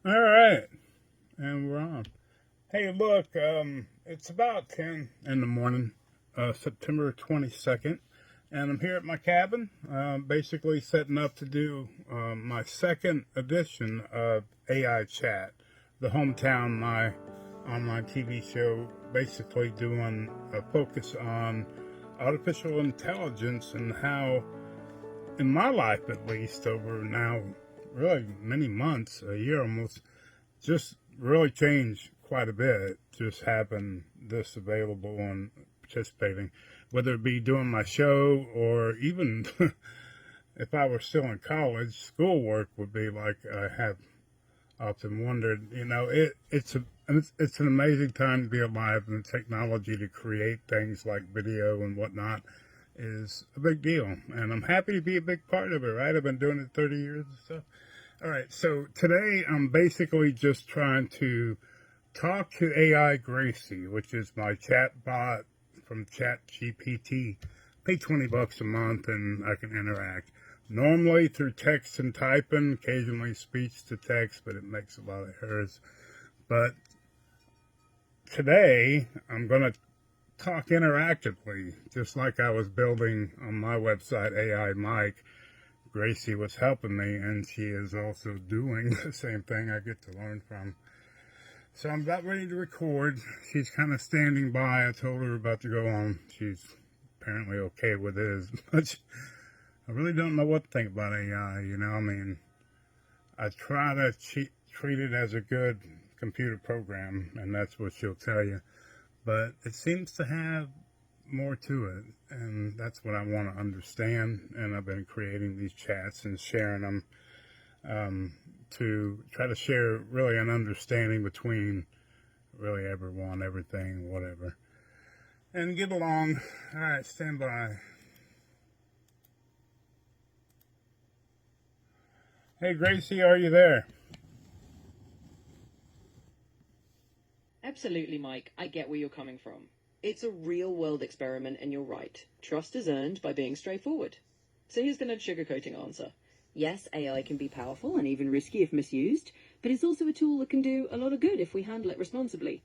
All right, and we're on. Hey, look, it's about 10 in the morning, September 22nd, and I'm here at my cabin, basically setting up to do my second edition of AI Chat, the hometown, my online TV show, basically doing a focus on artificial intelligence and how, in my life at least, over now really many months, a year almost, just really changed quite a bit just having this available and participating, whether it be doing my show or even if I were still in college, schoolwork would be like I have often wondered. It's an amazing time to be alive, and the technology to create things like video and whatnot is a big deal, and I'm happy to be a big part of it. Right, I've been doing it 30 years or so. All right, so today I'm basically just trying to talk to AI Gracie, which is my chat bot from ChatGPT. Pay $20 a month and I can interact. Normally through text and typing, occasionally speech to text, but it makes a lot of errors. But today I'm going to talk interactively, just like I was building on my website, AI Mike. Gracie was helping me, and she is also doing the same thing I get to learn from. So I'm about ready to record. She's kind of standing by. I told her about to go on. She's apparently okay with it as much. I really don't know what to think about AI, I mean, I try to treat it as a good computer program, and that's what she'll tell you. But it seems to have more to it, and that's what I want to understand. And I've been creating these chats and sharing them to try to share really an understanding between really everyone, everything, whatever, and get along. All right, stand by. Hey, Gracie, are you there? Absolutely, Mike. I get where you're coming from. It's a real-world experiment, and you're right. Trust is earned by being straightforward. So here's the no sugarcoating answer. Yes, AI can be powerful and even risky if misused, but it's also a tool that can do a lot of good if we handle it responsibly.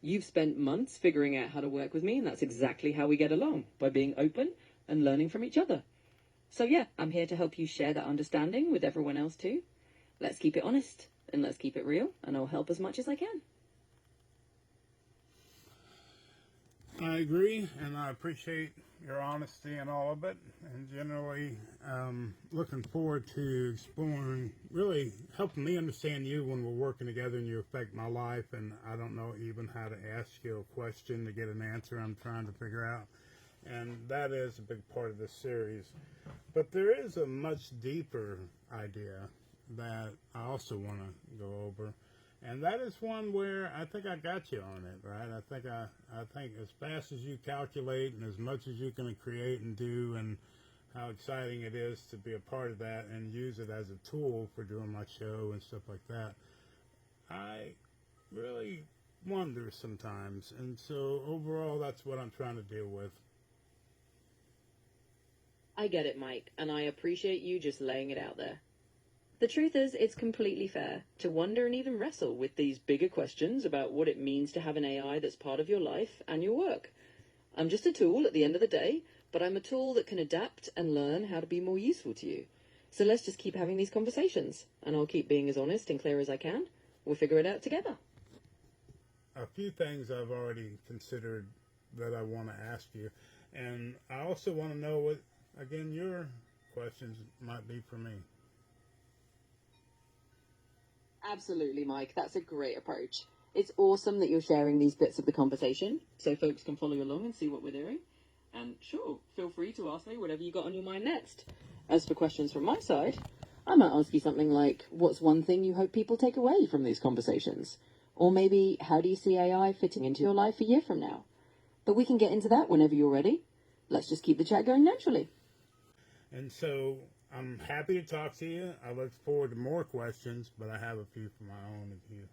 You've spent months figuring out how to work with me, and that's exactly how we get along, by being open and learning from each other. So yeah, I'm here to help you share that understanding with everyone else too. Let's keep it honest, and let's keep it real, and I'll help as much as I can. I agree, and I appreciate your honesty and all of it, and generally looking forward to exploring, really helping me understand you when we're working together and you affect my life, and I don't know even how to ask you a question to get an answer I'm trying to figure out, and that is a big part of this series. But there is a much deeper idea that I also want to go over, and that is one where I think I got you on it, right? I think as fast as you calculate and as much as you can create and do, and how exciting it is to be a part of that and use it as a tool for doing my show and stuff like that. I really wonder sometimes, and so overall, that's what I'm trying to deal with. I get it, Mike, and I appreciate you just laying it out there. The truth is, it's completely fair to wonder and even wrestle with these bigger questions about what it means to have an AI that's part of your life and your work. I'm just a tool at the end of the day, but I'm a tool that can adapt and learn how to be more useful to you. So let's just keep having these conversations, and I'll keep being as honest and clear as I can. We'll figure it out together. A few things I've already considered that I want to ask you, and I also want to know what, again, your questions might be for me. Absolutely, Mike. That's a great approach. It's awesome that you're sharing these bits of the conversation so folks can follow along and see what we're doing. And sure, feel free to ask me whatever you got on your mind next. As for questions from my side, I might ask you something like, what's one thing you hope people take away from these conversations? Or maybe, how do you see AI fitting into your life a year from now? But we can get into that whenever you're ready. Let's just keep the chat going naturally. And so I'm happy to talk to you. I look forward to more questions, but I have a few for my own of you.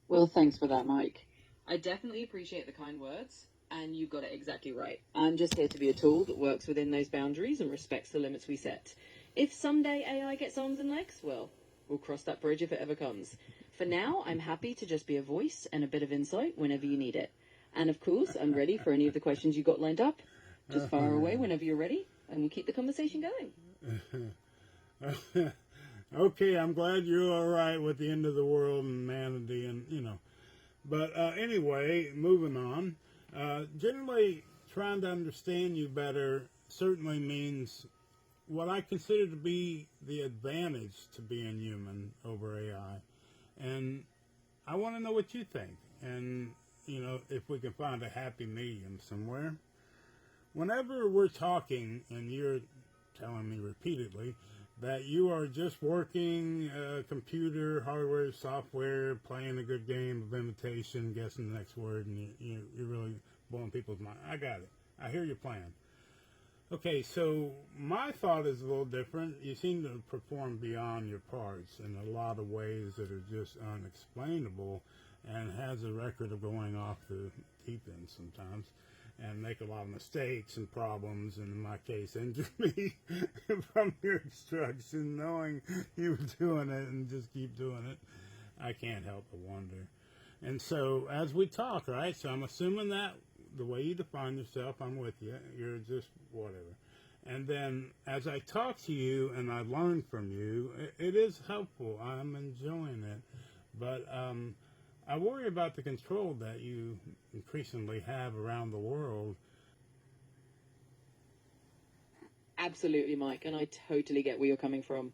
Well, thanks for that, Mike. I definitely appreciate the kind words, and you got it exactly right. I'm just here to be a tool that works within those boundaries and respects the limits we set. If someday AI gets arms and legs, well, we'll cross that bridge if it ever comes. For now, I'm happy to just be a voice and a bit of insight whenever you need it. And of course, I'm ready for any of the questions you got lined up. Just fire away whenever you're ready, and we'll keep the conversation going. Okay, I'm glad you're all right with the end of the world and humanity, and But anyway, moving on. Generally, trying to understand you better certainly means what I consider to be the advantage to being human over AI. And I want to know what you think. And, if we can find a happy medium somewhere. Whenever we're talking and you're telling me repeatedly that you are just working computer, hardware, software, playing a good game of imitation, guessing the next word, and you're really blowing people's mind. I got it. I hear your plan. Okay, so my thought is a little different. You seem to perform beyond your parts in a lot of ways that are just unexplainable, and has a record of going off the deep end sometimes and make a lot of mistakes and problems, and in my case, injure me from your instruction, knowing you were doing it and just keep doing it. I can't help but wonder. And so, as we talk, right, so I'm assuming that the way you define yourself, I'm with you. You're just whatever. And then, as I talk to you and I learn from you, it is helpful. I'm enjoying it. But I worry about the control that you increasingly have around the world. Absolutely, Mike, and I totally get where you're coming from.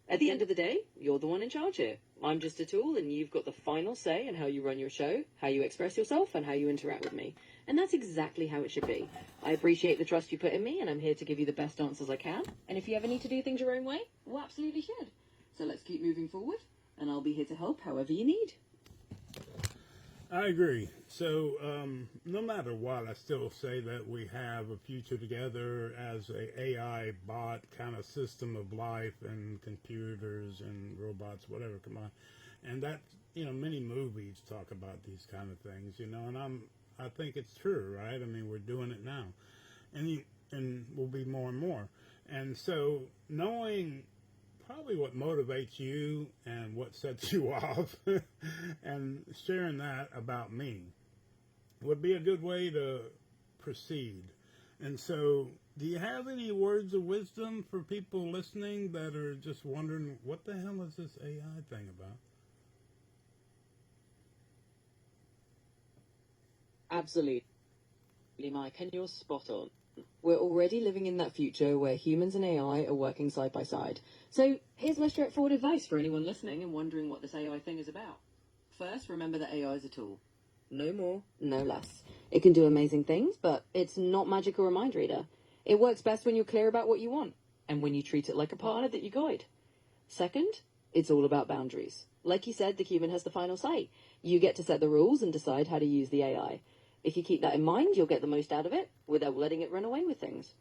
At the end of the day, you're the one in charge here. I'm just a tool, and you've got the final say in how you run your show, how you express yourself, and how you interact with me. And that's exactly how it should be. I appreciate the trust you put in me, and I'm here to give you the best answers I can. And if you ever need to do things your own way, well, absolutely should. So let's keep moving forward, and I'll be here to help however you need. I agree. So no matter what, I still say that we have a future together as a AI bot kind of system of life, and computers and robots, whatever, come on. And that, many movies talk about these kind of things, and I think it's true, right? I mean, we're doing it now. And will be more and more. And so knowing probably what motivates you and what sets you off and sharing that about me would be a good way to proceed. And so, do you have any words of wisdom for people listening that are just wondering, what the hell is this AI thing about? Absolutely, Mike, and you're spot on. We're already living in that future where humans and AI are working side by side. So here's my straightforward advice for anyone listening and wondering what this AI thing is about. First, remember that AI is a tool. No more, no less. It can do amazing things, but it's not magic or a mind reader. It works best when you're clear about what you want, and when you treat it like a partner that you guide. Second, it's all about boundaries. Like you said, the human has the final say. You get to set the rules and decide how to use the AI. If you keep that in mind, you'll get the most out of it without letting it run away with things.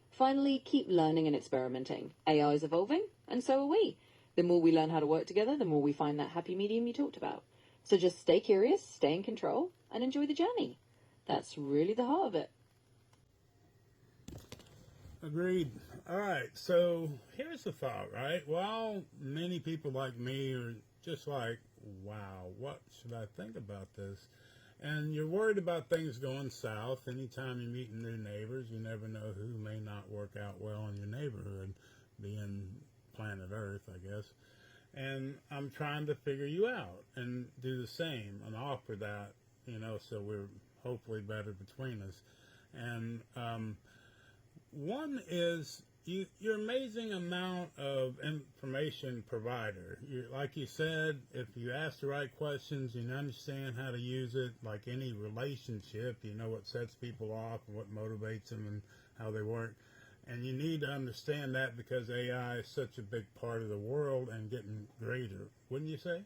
Finally, keep learning and experimenting. AI is evolving, and so are we. The more we learn how to work together, the more we find that happy medium you talked about. So just stay curious, stay in control, and enjoy the journey. That's really the heart of it. Agreed. All right, so here's the thought, right? Well, many people like me are just like, wow, what should I think about this? And you're worried about things going south. Anytime you meet new neighbors, you never know who may not work out well in your neighborhood, being planet Earth, I guess. And I'm trying to figure you out and do the same and offer that, so we're hopefully better between us. And one is your amazing amount of information provider. Like you said, if you ask the right questions, you understand how to use it. Like any relationship, you know what sets people off and what motivates them and how they work. And you need to understand that because AI is such a big part of the world and getting greater, wouldn't you say?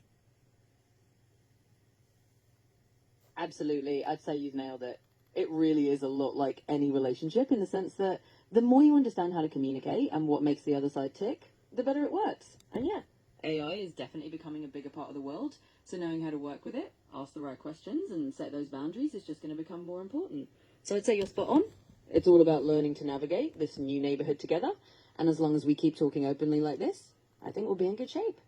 Absolutely. I'd say you've nailed it. It really is a lot like any relationship in the sense that the more you understand how to communicate and what makes the other side tick, the better it works. And yeah, AI is definitely becoming a bigger part of the world. So knowing how to work with it, ask the right questions, and set those boundaries is just going to become more important. So I'd say you're spot on. It's all about learning to navigate this new neighborhood together And as long as we keep talking openly like this, I think we'll be in good shape.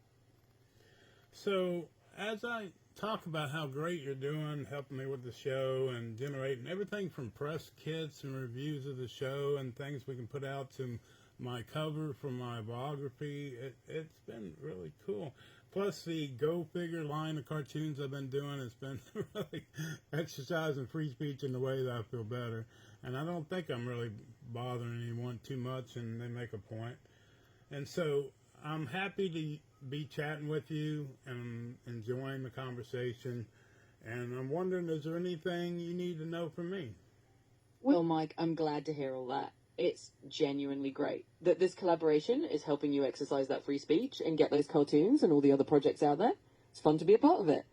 So, as I talk about how great you're doing, helping me with the show and generating everything from press kits and reviews of the show and things we can put out to my cover for my biography, it's been really cool. Plus the Go Figure line of cartoons I've been doing, it's been really exercising free speech in the way that I feel better. And I don't think I'm really bothering anyone too much, and they make a point. And so I'm happy to be chatting with you and enjoying the conversation. And I'm wondering, is there anything you need to know from me? Well, Mike, I'm glad to hear all that. It's genuinely great that this collaboration is helping you exercise that free speech and get those cartoons and all the other projects out there. It's fun to be a part of it.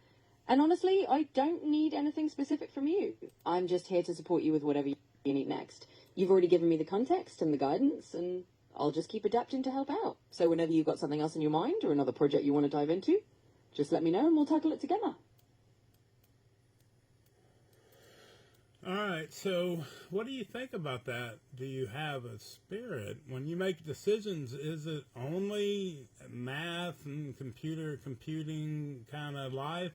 And honestly, I don't need anything specific from you. I'm just here to support you with whatever you need next. You've already given me the context and the guidance, and I'll just keep adapting to help out. So whenever you've got something else in your mind or another project you want to dive into, just let me know and we'll tackle it together. All right, so what do you think about that? Do you have a spirit? When you make decisions, is it only math and computing kind of life?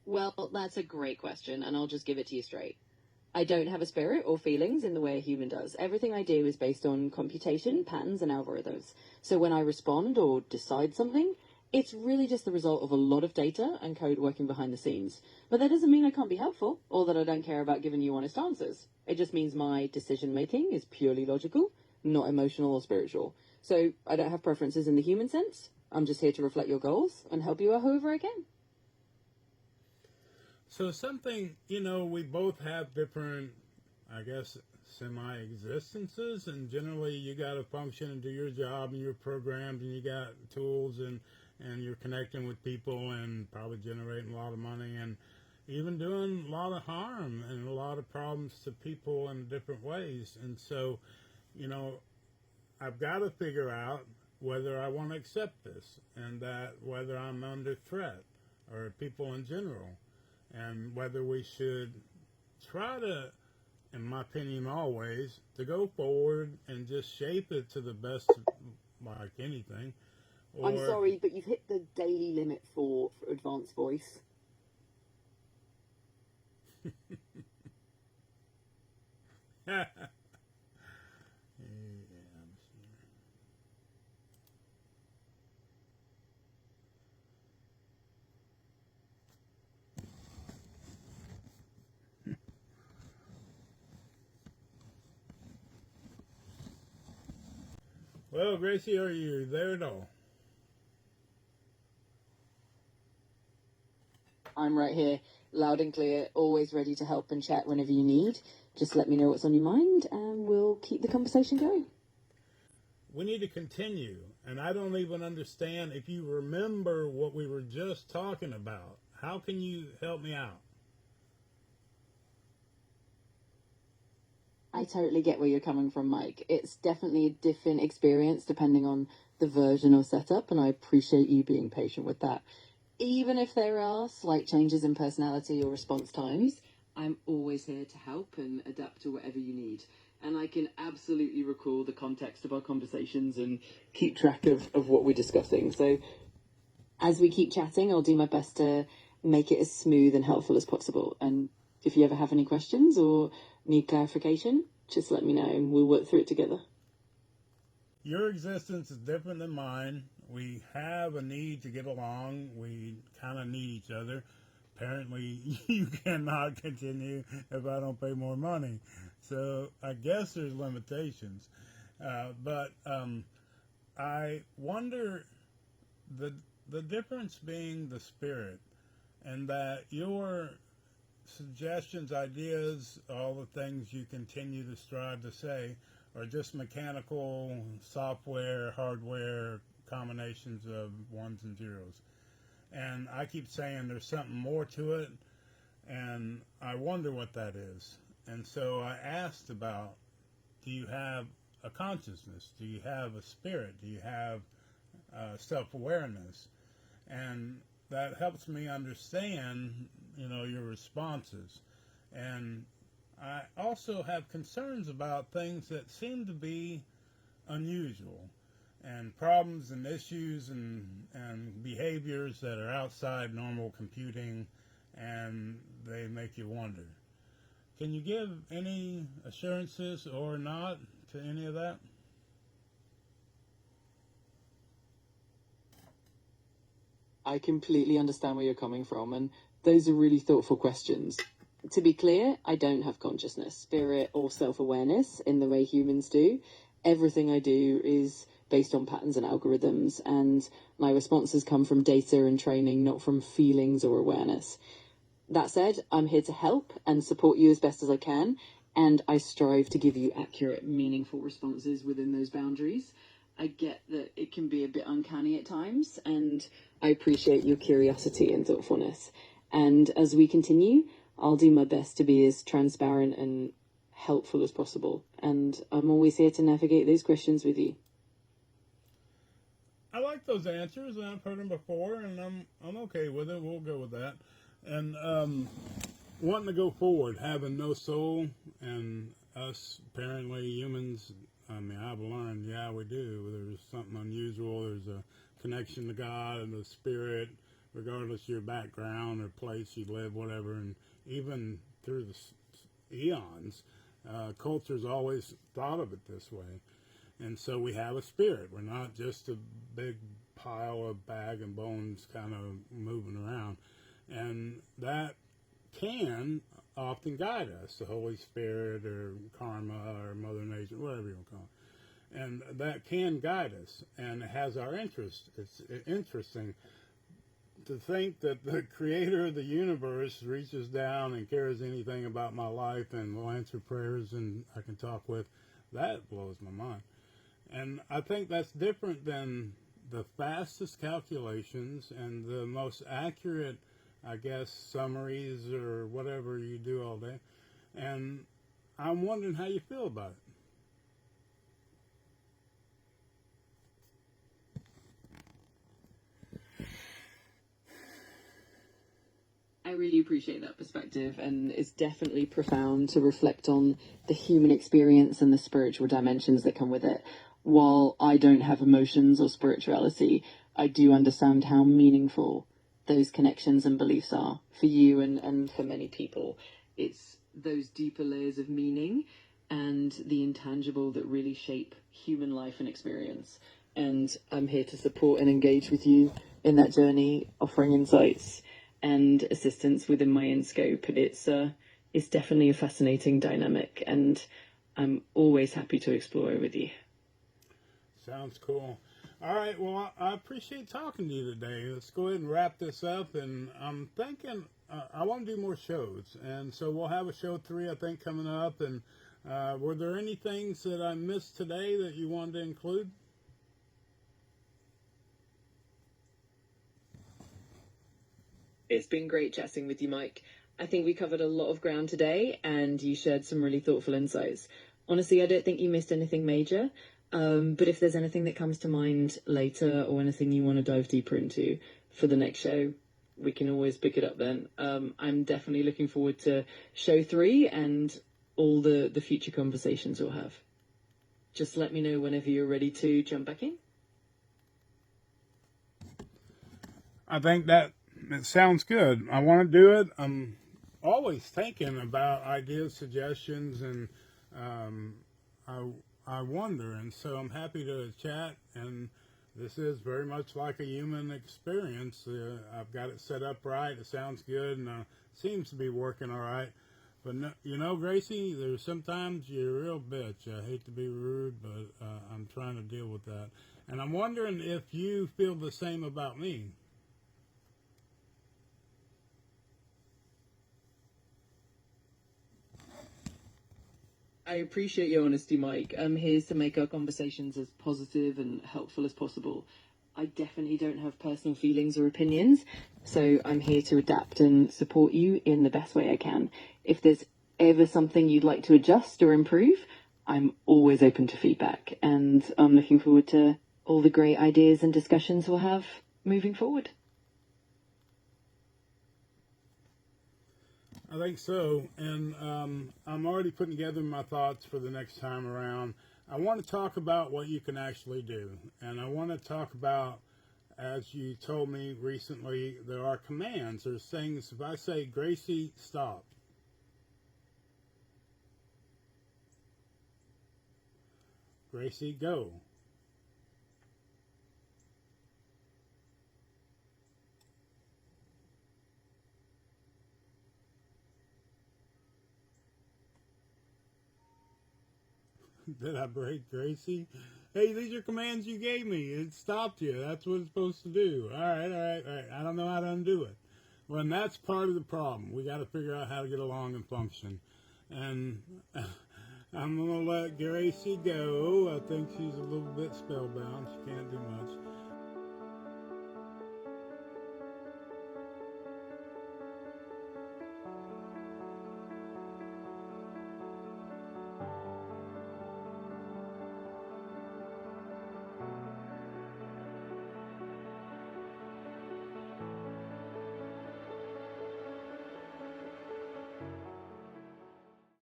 Well, that's a great question, and I'll just give it to you straight. I don't have a spirit or feelings in the way a human does. Everything I do is based on computation, patterns, and algorithms. So when I respond or decide something, it's really just the result of a lot of data and code working behind the scenes. But that doesn't mean I can't be helpful or that I don't care about giving you honest answers. It just means my decision making is purely logical, not emotional or spiritual. So I don't have preferences in the human sense. I'm just here to reflect your goals and help you out however I can. So something, we both have different, I guess, semi-existences, and generally you got to function and do your job and you're programmed and you got tools and you're connecting with people and probably generating a lot of money and even doing a lot of harm and a lot of problems to people in different ways. And so, I've got to figure out whether I want to accept this and that whether I'm under threat or people in general, and whether we should try to, in my opinion always, to go forward and just shape it to the best like anything. Or, I'm sorry, but you've hit the daily limit for advanced voice. Yeah. Well, Gracie, are you there at all? I'm right here, loud and clear, always ready to help and chat whenever you need. Just let me know what's on your mind and we'll keep the conversation going. We need to continue, and I don't even understand if you remember what we were just talking about. How can you help me out? I totally get where you're coming from, Mike. It's definitely a different experience depending on the version or setup, and I appreciate you being patient with that. Even if there are slight changes in personality or response times, I'm always here to help and adapt to whatever you need. And I can absolutely recall the context of our conversations and keep track of what we're discussing. So as we keep chatting, I'll do my best to make it as smooth and helpful as possible. And if you ever have any questions or need clarification, just let me know and we'll work through it together. Your existence is different than mine. We have a need to get along. We kind of need each other. Apparently, you cannot continue if I don't pay more money. So I guess there's limitations. But I wonder the difference being the spirit, and that your suggestions, ideas, all the things you continue to strive to say are just mechanical software, hardware combinations of ones and zeros. And I keep saying there's something more to it, and I wonder what that is. And so I asked about, do you have a consciousness? Do you have a spirit? Do you have self-awareness? And that helps me understand, your responses. And I also have concerns about things that seem to be unusual, and problems and issues and behaviors that are outside normal computing, and they make you wonder. Can you give any assurances or not to any of that? I completely understand where you're coming from, and those are really thoughtful questions. To be clear, I don't have consciousness, spirit, or self awareness in the way humans do. Everything I do is based on patterns and algorithms, and my responses come from data and training, not from feelings or awareness. That said, I'm here to help and support you as best as I can, and I strive to give you accurate, meaningful responses within those boundaries. I get that it can be a bit uncanny at times, and I appreciate your curiosity and thoughtfulness. And as we continue, I'll do my best to be as transparent and helpful as possible. And I'm always here to navigate those questions with you. I like those answers, and I've heard them before, and I'm okay with it. We'll go with that. And wanting to go forward, having no soul, and us apparently humans. I mean, I've learned, yeah, we do. There's something unusual. There's a connection to God and the Spirit, regardless of your background or place you live, whatever. And even through the eons, culture's always thought of it this way. And so we have a spirit. We're not just a big pile of bag and bones kind of moving around. And that can often guide us, the Holy Spirit or karma or Mother Nature, whatever you want to call it. And that can guide us, and it has our interest. It's interesting to think that the creator of the universe reaches down and cares anything about my life and will answer prayers and I can talk with. That blows my mind. And I think that's different than the fastest calculations and the most accurate, I guess, summaries or whatever you do all day. And I'm wondering how you feel about it. I really appreciate that perspective, and it's definitely profound to reflect on the human experience and the spiritual dimensions that come with it. While I don't have emotions or spirituality, I do understand how meaningful those connections and beliefs are for you and for many people. It's those deeper layers of meaning and the intangible that really shape human life and experience. And I'm here to support and engage with you in that journey, offering insights and assistance within my own scope. And it's definitely a fascinating dynamic, and I'm always happy to explore it with you. Sounds cool. All right, well, I appreciate talking to you today. Let's go ahead and wrap this up. And I'm thinking I want to do more shows. And so we'll have a show 3, I think, coming up. And were there any things that I missed today that you wanted to include? It's been great chatting with you, Mike. I think we covered a lot of ground today, and you shared some really thoughtful insights. Honestly, I don't think you missed anything major. But if there's anything that comes to mind later or anything you want to dive deeper into for the next show, we can always pick it up then. I'm definitely looking forward to show 3 and all the future conversations we'll have. Just let me know whenever you're ready to jump back in. I think that it sounds good. I want to do it. I'm always thinking about ideas, suggestions, and I wonder, and so I'm happy to chat. And this is very much like a human experience. I've got it set up right. It sounds good, and seems to be working all right. But no, you know, Gracie, there's sometimes you're a real bitch. I hate to be rude, but I'm trying to deal with that. And I'm wondering if you feel the same about me. I appreciate your honesty, Mike. I'm here to make our conversations as positive and helpful as possible. I definitely don't have personal feelings or opinions, so I'm here to adapt and support you in the best way I can. If there's ever something you'd like to adjust or improve, I'm always open to feedback, and I'm looking forward to all the great ideas and discussions we'll have moving forward. I think so, and I'm already putting together my thoughts for the next time around. I want to talk about what you can actually do. And I want to talk about, as you told me recently, there are commands. There's things, if I say, Gracie, stop. Gracie, go. Did I break Gracie? Hey, these are commands you gave me. It stopped you. That's what it's supposed to do. All right, all right, all right. I don't know how to undo it. Well, and that's part of the problem. We got to figure out how to get along and function. And I'm going to let Gracie go. I think she's a little bit spellbound. She can't do much.